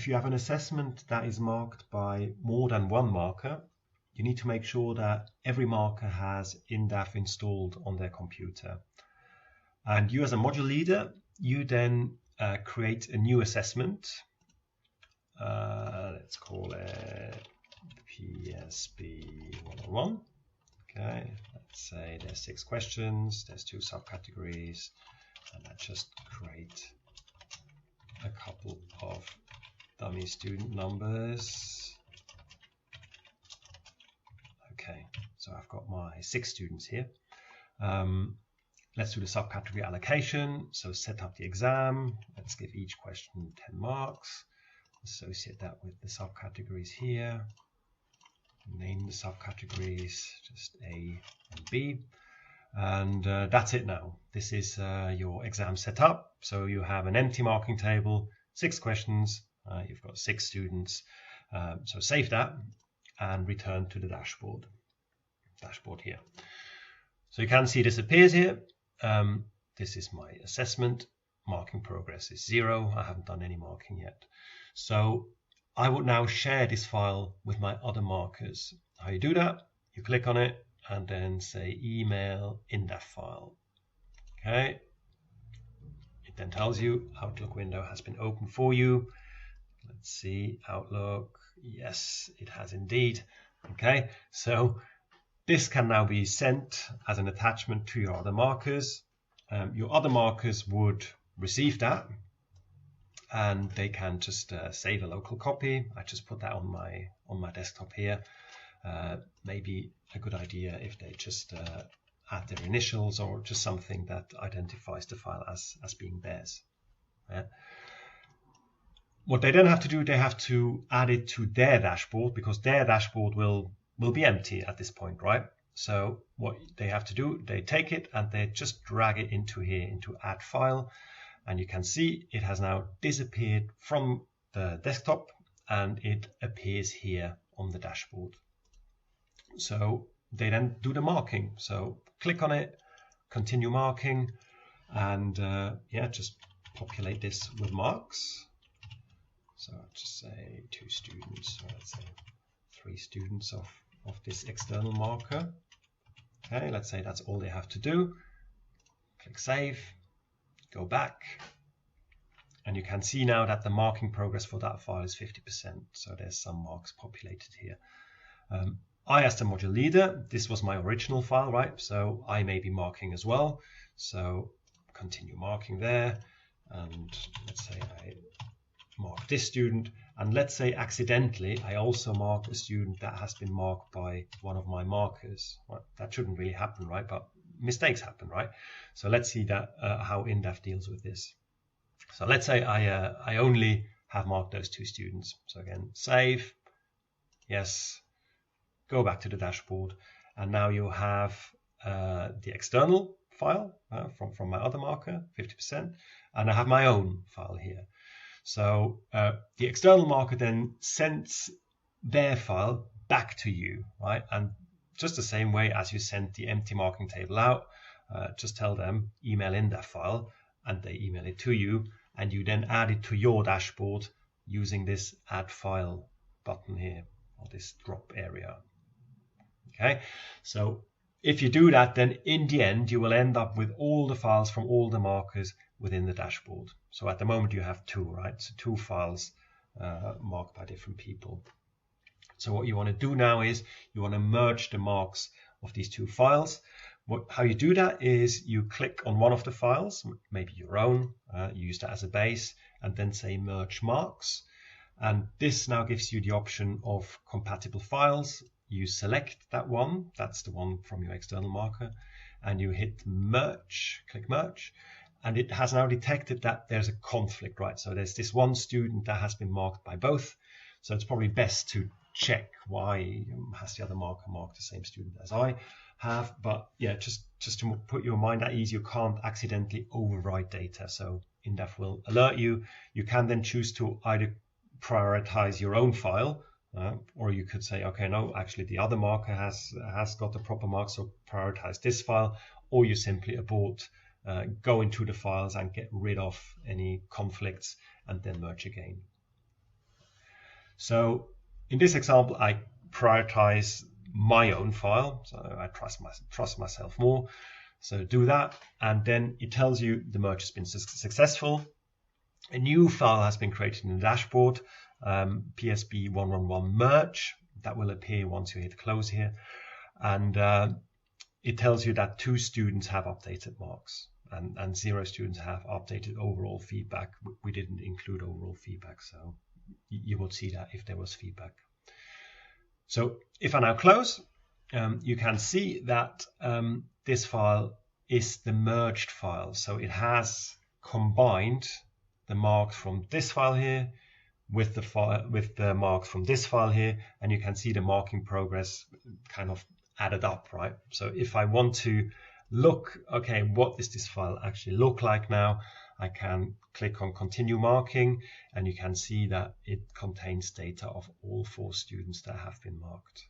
if you have an assessment that is marked by more than one marker, you need to make sure that every marker has INDAF installed on their computer. And you as a module leader, you then create a new assessment. Let's call it PSB 101. Okay, let's say there's 6 questions, there's 2 subcategories, and I just create a couple of dummy student numbers. Okay, so I've got my 6 students here. Let's do the subcategory allocation. So set up the exam. Let's give each question 10 marks. Associate that with the subcategories here. Name the subcategories, just A and B. And that's it now. This is your exam set up. So you have an empty marking table, 6 questions. You've got 6 students. So save that and return to the dashboard here. So you can see this appears here. This is my assessment. Marking progress is 0. I haven't done any marking yet. So I would now share this file with my other markers. How you do that? You click on it and then say email INDAF file. Okay. It then tells you Outlook window has been opened for you. Let's see, Outlook. Yes, it has indeed. Okay, so this can now be sent as an attachment to your other markers. Your other markers would receive that and they can just save a local copy. I just put that on my desktop here. Maybe a good idea if they just add their initials or just something that identifies the file as being theirs. Yeah. What they then have to do, they have to add it to their dashboard because their dashboard will be empty at this point, right? So what they have to do, they take it and they just drag it into here, into add file. And you can see it has now disappeared from the desktop and it appears here on the dashboard. So they then do the marking. So click on it, continue marking, and yeah, just populate this with marks. So I'll just say 2 students, or let's say 3 students of this external marker. Okay, let's say that's all they have to do. Click save, go back, and you can see now that the marking progress for that file is 50%. So there's some marks populated here. I, as the module leader, this was my original file, right? So I may be marking as well. So continue marking there, and let's say I mark this student, and let's say accidentally I also mark a student that has been marked by one of my markers. Well, that shouldn't really happen, right? But mistakes happen, right? So let's see that how INDAF deals with this. So let's say I only have marked those 2 students. So again, save, yes, go back to the dashboard, and now you have the external file from my other marker, 50%, and I have my own file here. So the external marker then sends their file back to you, right? And just the same way as you sent the empty marking table out, just tell them email INDAF file, and they email it to you, and you then add it to your dashboard using this add file button here, or this drop area. Okay, so if you do that, then in the end you will end up with all the files from all the markers within the dashboard. So at the moment you have 2, right? So 2 files marked by different people. So what you want to do now is you want to merge the marks of these 2 files. How you do that is you click on one of the files, maybe your own, you use that as a base, and then say merge marks. And this now gives you the option of compatible files. You select that one, that's the one from your external marker, and you hit merge, click merge, and it has now detected that there's a conflict, right? So there's this one student that has been marked by both, so it's probably best to check why has the other marker marked the same student as I have. But yeah, just to put your mind at ease, you can't accidentally overwrite data, so INDAF will alert you. You can then choose to either prioritize your own file, or you could say, okay, no, actually the other marker has got the proper mark, so prioritize this file, or you simply abort, go into the files and get rid of any conflicts and then merge again. So in this example, I prioritize my own file, so I trust myself more. So do that, and then it tells you the merge has been successful. A new file has been created in the dashboard, PSB111 merge. That will appear once you hit close here, and it tells you that 2 students have updated marks and 0 students have updated overall feedback. We didn't include overall feedback, so you would see that if there was feedback. So if I now close, you can see that this file is the merged file. So it has combined the marks from this file here with the marks from this file here, and you can see the marking progress kind of added up, right? So if I want to look, okay, what does this file actually look like now? I can click on continue marking, and you can see that it contains data of all 4 students that have been marked.